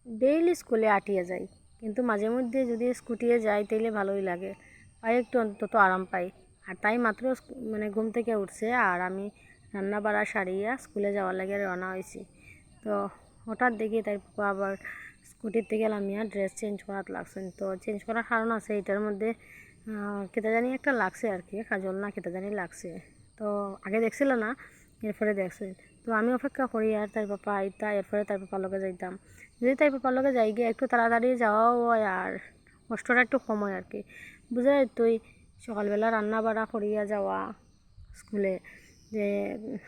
Daily স্কুলে আটিয়ে যাই, কিন্তু মাঝে মধ্যে যদি স্কুটিয়ে যাই তাইলে ভালোই লাগে, পায়ে একটু অন্তত আরাম পাই। আর তাই মাত্র মানে ঘুম থেকে উঠছে আর আমি রান্না বাড়া সারিয়া স্কুলে যাওয়ার লাগে রওনা হয়েছি। তো হঠাৎ দেখি তাই পাপা আবার স্কুটির থেকে নামিয়া ড্রেস চেঞ্জ করার লাগছেন। তো চেঞ্জ করার কারণ আছে, এটার মধ্যে কেটা জানি একটা লাগছে আর কি, কাজল না কেটা জানি লাগছে। তো আগে দেখছিল না, এরপরে দেখছে। তো আমি অপেক্ষা করি আর তাই পাপা আইতা, এরপরে তাই পাপার লগে যাইতাম। যদি তাই পাপার লগে যাই গিয়ে একটু তাড়াতাড়ি যাওয়াও হয় আর কষ্টটা একটু কম হয় আর কি। বুঝাই তুই সকালবেলা রান্না বাড়া করিয়া যাওয়া স্কুলে, যে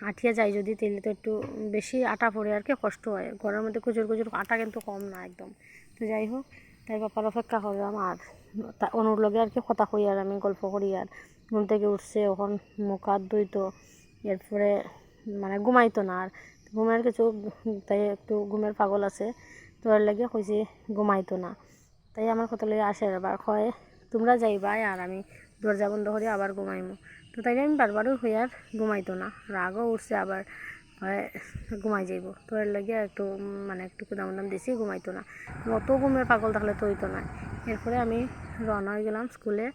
আঠিয়া যাই যদি তাইলে তো একটু বেশি আটা পড়ে আর কি, কষ্ট হয়। ঘরের মধ্যে কুচুর কুচুর আটা কিন্তু কম না একদম। তো যাই হোক, তাই পাপার অপেক্ষা করলাম আর অনুর লগে আর কি কথা কই আর আমি গল্প করি। আর ঘুম থেকে উঠছে, ওখন মুখ হাত ধুইতো, এরপরে মানে ঘুমাইতো না। আর ঘুমের কিছু, তাই একটু ঘুমের পাগল আছে, তো এর লাগে কইছে ঘুমাইতো না। তাই আমার কথা লইয়া আসে আবার কয় তোমরা যাইবা আর আমি দরজা বন্ধ করে আবার ঘুমাইমু। তো তাই আমি বারবারও হই আর ঘুমাইতো না, রাগও উঠছে আবার ঘুমাই যাইব। তো এর লাগে একটু মানে একটু কুদাম দাম দিছি, ঘুমাইতো না। অত ঘুমের পাগল থাকলে তো হইতো না। এরপরে আমি রওনা হয়ে গেলাম স্কুলে।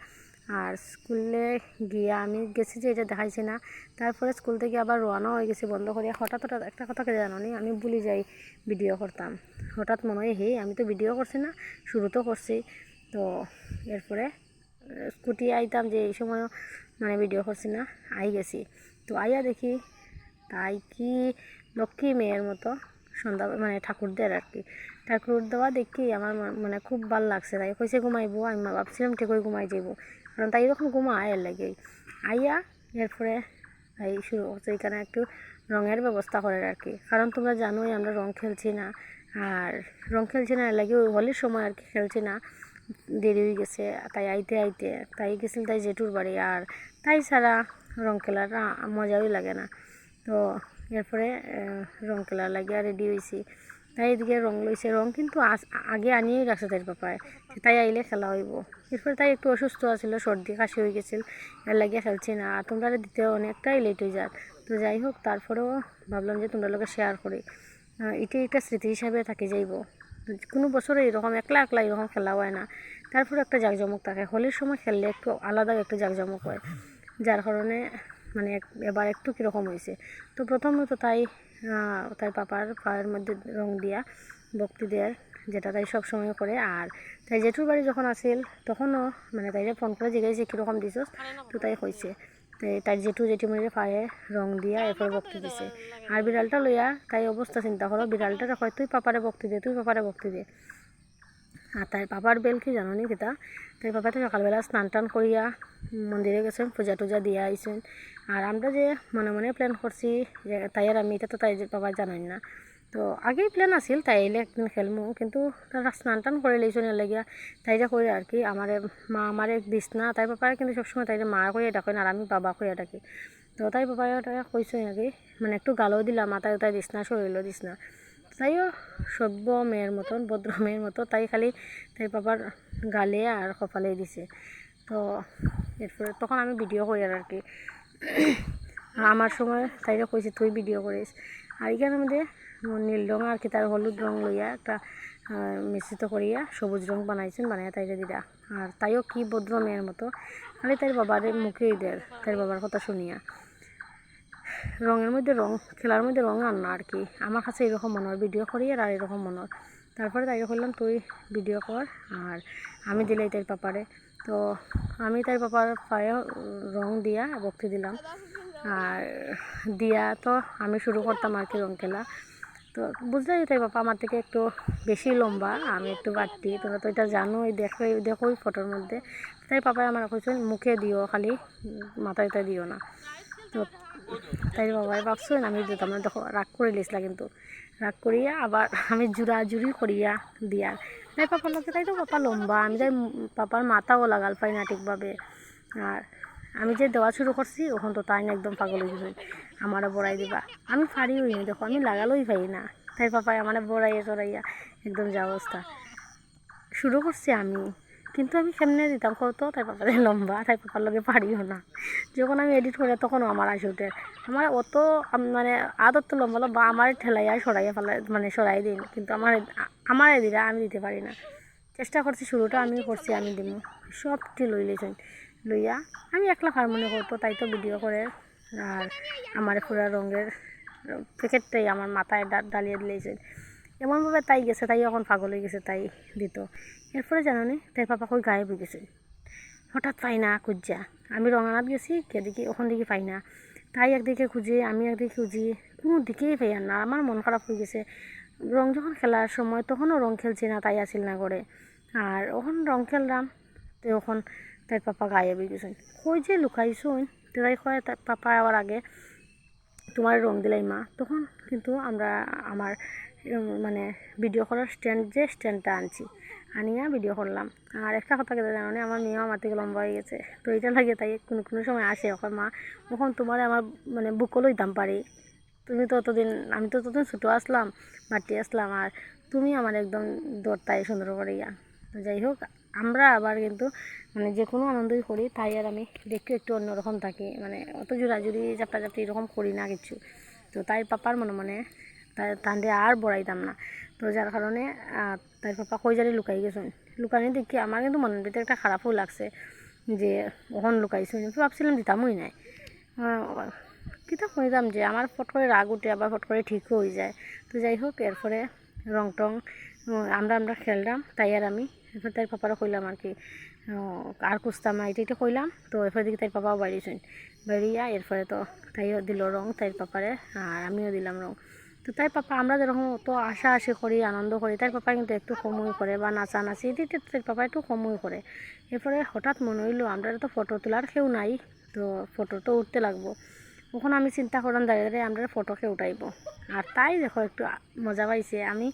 আর স্কুলে গিয়া আমি গেছি যে এটা দেখাইছি না, তারপরে স্কুল থেকে আবার রওনা হয়ে গেছি বন্ধ করিয়া। হঠাৎ হঠাৎ একটা কথা কে জানো নি, আমি ভুলে যাই ভিডিও করতাম। হঠাৎ মনে হয় হে আমি তো ভিডিও করছি না, শুরু তো করছি। তো এরপরে স্কুটি আইতাম যে এই সময় মানে ভিডিও করছি না, আই গেছি। তো আইয়া দেখি তাই কি লক্ষ্মী মেয়ের মতো সন্ধ্যা মানে ঠাকুরদের আর কি, ঠাকুর দেওয়া দেখি আমার মানে খুব ভাল লাগছে। তাই কইছে ঘুমাইবো, আমি ভাবছিলাম ঠিকই ঘুমাই যাইব, কারণ তাই যখন ঘুমায় এর লাগে আইয়া। এরপরে তাই শুরু করছে এখানে একটু রঙের ব্যবস্থা করে আর কি, কারণ তোমরা জানোই আমরা রং খেলছি না। আর রং খেলছি না এর লাগে হোলির সময় আর কি খেলছি না, দেরি হয়ে গেছে। তাই আইতে আইতে তাই গেছিল তাই জেঠুর বাড়ি, আর তাই ছাড়া রং খেলার মজাই লাগে না। তো এরপরে রং খেলার লাগিয়া রেডি হয়েছি। তাই এদিকে রং লইছে, রং কিন্তু আগে আনিয়েই রাখছে তাই পাপায়, তাই আইলে খেলা হইব। এরপরে তাই একটু অসুস্থ আছিল, সর্দি কাশি হয়ে গেছিল, এর লাগিয়ে খেলছি না। আর তোমরা দিতে অনেকটাই লেট হয়ে যাক। তো যাই হোক, তারপরেও ভাবলাম যে তোমরা লোকে শেয়ার করি, এটা একটা স্মৃতি হিসাবে থাকি যাইব। কোনো বছরে এরকম একলা একলা এরকম খেলা হয় না। তারপরে একটা জাঁকজমক থাকে, হোলির সময় খেললে একটু আলাদা একটু জাঁকজমক হয়, যার কারণে মানে এবার একটু কীরকম হয়েছে। তো প্রথমত তাই তাই পাপার পায়ের মধ্যে রং দিয়া ভক্তি দেওয়ার, যেটা তাই সব সময় করে। আর তাই জেঠুর বাড়ি যখন আসিল তখনও মানে তাইরে ফোন করে জিজ্ঞাসা কীরকম দিছস, তো তাই কইছে তাই তাই জেঠু জেঠিমণির পায়ে রং দিয়া এরপর ভক্তি দিছে। আর বিড়ালটা লইয়া তাই অবস্থা চিন্তা করো, বিড়ালটা কয় তুই পাপারে ভক্তি দে, তুই পাপারে ভক্তি দে। আর তাই পাপার বেল কি জানো নি কিতা, তাই পাপা তো সকালবেলা স্নান টান করিয়া মন্দিরে গেছেন, পূজা টুজা দিয়া আইছেন। আর আমরা যে মনে মনে প্ল্যান করছি যে তাই আর আমি, এটা তো তাই বাবা জানেন না। তো আগেই প্ল্যান আছিল তাই এলে একদিন খেলমু, কিন্তু তারা স্নান টান করে লইছেন এর লাগিয়া তাইরে করে আর কি। আমারে মা আমারে বিছনা, তাই পাপায় কিন্তু সবসময় তাইরে মা কইয়া ডাকেন আর আমি বাবা কইয়া ডাকি। তো তাই পাপায় কইছে নাকি মানে একটু গালও দিলাম, মাথায় তাই দিস না, শরীরও দিস না। তাইও সভ্য মেয়ের মতন, ভদ্র মেয়ের মতো তাই খালি তাই বাবার গালে আর কপালে দিছে। তো এরপরে তখন আমি ভিডিও করি আর কি, আমার সময় তাইরা কইছে তুই ভিডিও করিস। আর এখানে মধ্যে নীল রঙ আর কি তার হলুদ রঙ লইয়া একটা মিশ্রিত করিয়া সবুজ রঙ বানাইছেন, বানাইয়া তাইরে দিরা। আর তাইও কি ভদ্র মেয়ের মতো, খালি তাই বাবার মুখেই দেয় তাই বাবার কথা শুনিয়া। রঙের মধ্যে রং, খেলার মধ্যে রং আন না আর কি, আমার কাছে এরকম মনে হয় ভিডিও করি আর এরকম মনে হয়। তারপরে তাই করলাম তুই ভিডিও কর আর আমি দিলাই তাই পাপারে। তো আমি তাই পাপার পায়ে রং দিয়া ভক্তি দিলাম। আর দিয়া তো আমি শুরু করতাম আর কি রং খেলা। তো বুঝলাই তাই পাপা আমার থেকে একটু বেশি লম্বা, আমি একটু বাড়তি, তোমরা তো এটা জানোই, দেখোই ফটোর মধ্যে। তাই পাপাই আমার কইছেন মুখে দিও খালি, মাথায় দিও না। তো তাই বাবাই ভাবছেন আমি দিতাম না, দেখো রাগ করে লিসলা, কিন্তু রাগ করিয়া আবার আমি জুড়ি করিয়া দিয়ার। তাই পাপার লোকে তাই তো পাপা লম্বা, আমি তাই পাপার মাথাও লাগাল পাই না ঠিকভাবে। আর আমি যে দেওয়া শুরু করছি ওখান তো তাই না একদম পাগল হয়ে গেছে, আমারও বড়াই দিবা। আমি পারিও না, দেখো আমি লাগালোই পাই না, তাই পাপাই আমার বড়াইয়া চড়াইয়া একদম যা অবস্থা। শুরু করছি আমি, কিন্তু আমি কেমনে দিতাম কত তাই পাপারে লম্বা, তাই পাপার লগে পারিও না। যখন আমি এডিট করি তখনও আমার আসে উঠে। আমার অত মানে আদর তো লম্বা লম্বা, আমার ঠেলাইয়া সরাইয়া ফেলা মানে সরাই দিন, কিন্তু আমার দিরা আমি দিতে পারি না। চেষ্টা করছি, শুরুটা আমি করছি, আমি দিব সবটি লইলেছেন লইয়া আমি একলা হারমোনি করতো, তাই তো ভিডিও করে আর আমার পুরা রঙের প্যাকেটটাই আমার মাথায় ডালিয়ে দিলেছেন। এমনভাবে তাই গেছে, তাই এখন পাগল হয়ে গেছে, তাই দিত। এরপরে জানো নি তাই পাপা কই গায়েব হয়ে গেছে, হঠাৎ পাই না খুঁজা। আমি রঙানাথ গেছি দিকে ওখান দিকে পাই না, তাই একদিকে খুঁজি আমি একদিকে খুঁজি, কোনো দিকেই পাই না। আমার মন খারাপ হয়ে গেছে। রং যখন খেলার সময় তখনও রং খেলছি না, তাই আসিল না করে। আর ওখান রং খেললাম তো ওখান তাই পাপা গায়েব হয়ে গেছেন। কই যে লুকাইছুন, তো তাই কয় তার পাপা আবার আগে তোমার রং দিলাই মা। তখন কিন্তু আমার মানে ভিডিও করার স্ট্যান্ডটা আনছি, আনিয়া ভিডিও করলাম। আর একটা কথা কেটে জানো না, আমার মেয়েও আমার থেকে লম্বা হয়ে গেছে, তো এটা লাগে তাই কোনো কোনো সময় আসে ওখানে মা ওখান তোমার আমার মানে বুকও লইতাম পারি। তুমি তো ততদিন, আমি তো ততদিন ছোটো আসলাম, মাটি আসলাম, আর তুমি আমার একদম দৌড়তাই সুন্দর করে ইয়া। তো যাই হোক, আমরা আবার কিন্তু মানে যে কোনো আনন্দই করি, তাই আর আমি দেখতে একটু অন্যরকম থাকি, মানে অত জোরাজুরি চাপটাচাপটি এরকম করি না কিছু। তো তাই পাপার মনে মনে তান্ডে আর বড়াইতাম না। তো যার কারণে তাই পাপা কই জানি লুকাই গেছেন। লুকানি দেখি আমার কিন্তু মনের ভিতরে একটা খারাপও লাগছে যে ওখান লুকাইছেন। ভাবছিলাম দিতামই নাই, কিতা কইতাম যে আমার ফট করে রাগ উঠে আবার ফট করে ঠিকও হয়ে যায়। তো যাই হোক, এরপরে রং টং আমরা খেললাম, তাই আর আমি এরপর তাই পাপারও কইলাম আর কি আর কুস্তাম না, এটা কইলাম। তো এরপরে দিকে তাই পাপাও বাড়িয়েছেন, বেরিয়া এরপরে তো তাইও দিল রং তাই পাপারে, আর আমিও দিলাম রং। তো তাই পাপা আমরা যেরকম অত আশা করি আনন্দ করি, তাই পাপা কিন্তু একটু কমই করে, বা নাচানাচি এটা তাই পাপা একটু কমই করে। এরপরে হঠাৎ মনে হইলো আমরা তো ফটো তোলার কেউ নাই, তো ফটো তো উঠতে লাগবো। ওখানে আমি চিন্তা করলাম দাঁড়িয়ে দাঁড়িয়ে আমরা ফটোকে উঠাইব। আর তাই দেখো একটু মজা পাইছে। আমি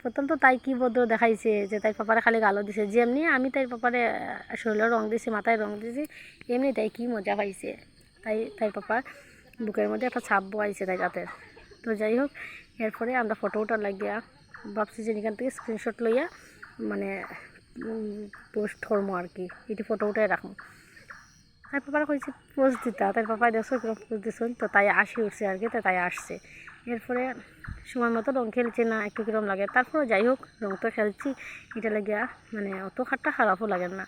প্রথম তো তাই কি ভদ্র দেখাইছে যে তাই পাপারে খালি গালো দিছে, যেমনি আমি তাই পাপারে শরীরে রং দিছি, মাথায় রং দিছি, এমনি তাই কি মজা পাইছে। তাই পাপার বুকের মধ্যে একটা ছাপ বয়াইছে তাই রাতের। তো যাই হোক, এরপরে আমরা ফটো উঠার লাগিয়া ভাবছি যে এখান থেকে স্ক্রিনশট লইয়া মানে পোস্ট করবো আর কি, এটি ফটো উঠাই রাখবো। তাই পাপারা কইছে পোজ দিতা, তাই পাপাই দেখছো কিরকম পোজ দিচ্ছেন, তো তাই আসি উঠছে আর কি, তাই আসছে। এরপরে সময় মতো রং খেলছে না, একটু কিরম লাগে। তারপরে যাই হোক, রং তো খেলছি, এটা লাগিয়া মানে অত খারাপও লাগে না।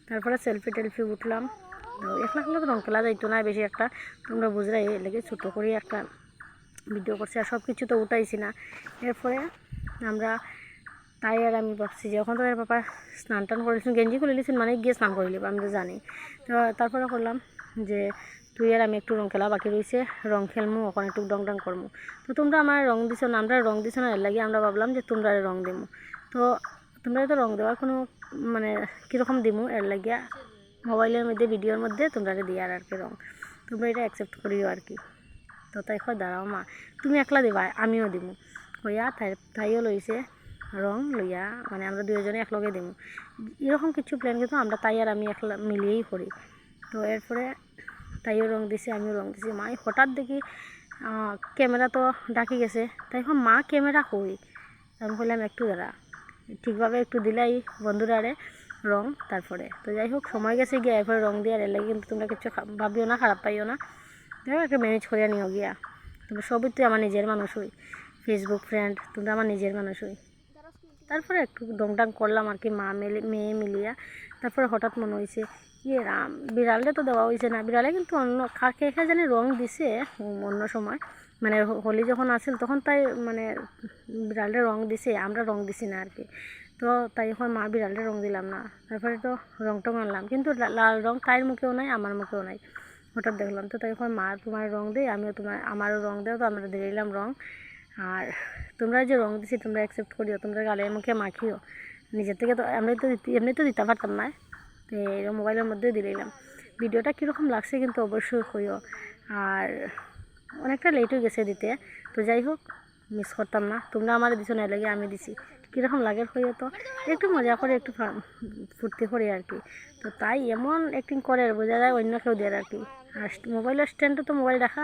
তারপরে সেলফি টেলফি উঠলাম। তো একলা একলা তো রং খেলা যাইতো না বেশি একটা, তোমরা বুঝলাই, এর লেগে ছোটো করে একটা ভিডিও করছি, আর সব কিছু তো উঠাইছি না। এরপরে আমরা তাই আর আমি ভাবছি যে ওখান থেকে পাপা স্নান টান করেছেন, গেঞ্জি খুলে নিয়েছেন মানে গিয়ে স্নান করে নিব, আমি তো জানি। তো তারপরে করলাম যে তুই আর আমি একটু রং খেলা বাকি রয়েছে, রং খেলমু, ওখানে একটু ডং ডং করমু। তো তোমরা আমার রং দিছো না, আমরা রং দিছো না, এর লাগে আমরা ভাবলাম যে তোমরা রং দিমু। তো তোমরা তো রং দেওয়ার কোনো মানে কীরকম দিমু এর লাগিয়া মোবাইলের মধ্যে ভিডিওর মধ্যে তোমরা দিয়ে আর কি রং, তোমরা এটা অ্যাকসেপ্ট করিও আর কি। তো তাই কয় দাঁড়াও মা, তুমি একলা দিবা আমিও দিমু কইয়া তাইও লইছে রং লইয়া, মানে আমরা দুজনে একলগে দিমু এরকম কিছু প্ল্যান, কিন্তু আমরা তাই আর আমি একলা মিলিয়েই করি। তো এরপরে তাইও রং দিছে আমিও রং দিছি। মা হঠাৎ দেখি ক্যামেরা তো ডাকি গেছে, তাই এখন মা ক্যামেরা কই, আমি বললাম একটু দাঁড়া, ঠিকভাবে একটু দিলাই বন্ধুরারে রং। তারপরে তো যাই হোক, সময় গেছে গিয়া এরপরে রং দিয়ে এলে কিন্তু তোমরা কিছু ভাবিও না, খারাপ পাইও না, দেখো একটা ম্যানেজ করিয়া নিও গিয়া। তোমরা সবই তো আমার নিজের মানুষ হই, ফেসবুক ফ্রেন্ড, তোমরা আমার নিজের মানুষ হই। তারপরে একটু ডংডাং করলাম আর কি মেয়ে মিলিয়া। তারপরে হঠাৎ মনে হয়েছে ইয়ে রাম, বিড়ালে তো দেওয়া হয়েছে না, বিড়ালে কিন্তু অন্য কে জানি রং দিছে অন্য সময়, মানে হোলি যখন আসিল তখন তাই মানে বিড়ালে রং দিছে, আমরা রং দিছি না আর কি। তো তাই এখন মা বিড়ালে রং দিলাম না। তারপরে তো রং টং আনলাম, কিন্তু লাল রং তাইর মুখেও নাই আমার মুখেও নাই। হঠাৎ দেখলাম, তো তাই এখন মা তোমার রং দেয়, আমিও আমারও রং দেও, তো আমরা দিয়ে দিলাম রং। আর তোমরা যে রং দিছি তোমরা অ্যাকসেপ্ট করিও, তোমরা গালের মুখে মাখিও, নিজের থেকে তো এমনি তো দিতে পারতাম না, তো এই মোবাইলের মধ্যেই দিলাম। ভিডিওটা কীরকম লাগছে কিন্তু অবশ্যই কইও। আর অনেকটা লেট হয়ে গেছে দিতে, তো যাই হোক মিস করতাম না, তোমরা আমার দিছো না, লাগে আমি দিছি, কীরকম লাগে হইও, তো একটু মজা করে একটু ফুর্তি করি আর কি। তো তাই এমন অ্যাক্টিং করে বোঝা যায় অন্য কেউ দেয় আর কি। আর মোবাইলের স্ট্যান্ডে তো মোবাইল রাখা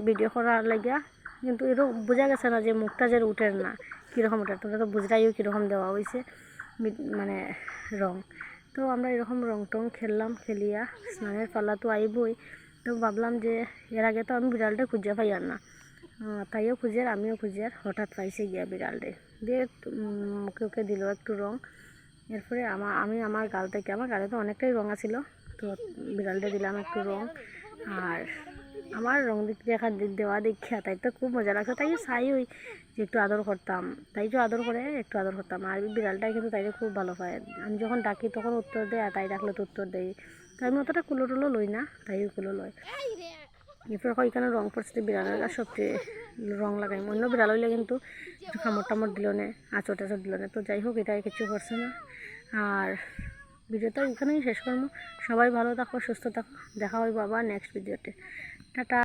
ভিডিও করার লাগিয়া, কিন্তু এরকম বোঝা গেছে না যে মুখটা যে উঠের না, কীরকম উঠে, তোমরা তো বুঝরাইও কীরকম দেওয়া হয়েছে। মানে রং। তো আমরা এরকম রং টং খেলিয়া স্নানের পালা তো আইবই। তো ভাবলাম যে এর আগে তো আমি বিড়ালটা খুঁজে পাই আর না, তাইও খুঁজে আমিও খুঁজে হঠাৎ পাইছে গিয়া বিড়ালটা দিয়ে মুখে ওকে দিল একটু রং। এরপরে আমি আমার গাল থেকে, আমার গালে তো অনেকটাই রঙা ছিল, তো বিড়ালটা দিলাম একটু রং। আর আমার রং দেওয়া দেখিয়া তাই তো খুব মজা লাগতো, তাই চাই ওই যে একটু আদর করতাম, তাই যে আদর করে একটু আদর করতাম। আর বিড়ালটাই কিন্তু তাইকে খুব ভালো পায়, আমি যখন ডাকি তখন উত্তর দেয়, আর তাই ডাকলে তো উত্তর দেয়। তো আমি অতটা কুলো টুলো লই না, তাইও কুলো লয়। এরপর ওইখানে রং পড়ছে বিড়ালের সবচেয়ে রং লাগাই, অন্য বিড়াল হইলে কিন্তু একটু কামড় টামড় দিল না, আঁচড় টাচড় দিল না। তো যাই হোক, এটা কিছু করছে না। আর ভিডিওটা এখানেই শেষ করবো। সবাই ভালো থাকো, সুস্থ থাকো, দেখা হইব আবার নেক্সট ভিডিওতে। টাটা।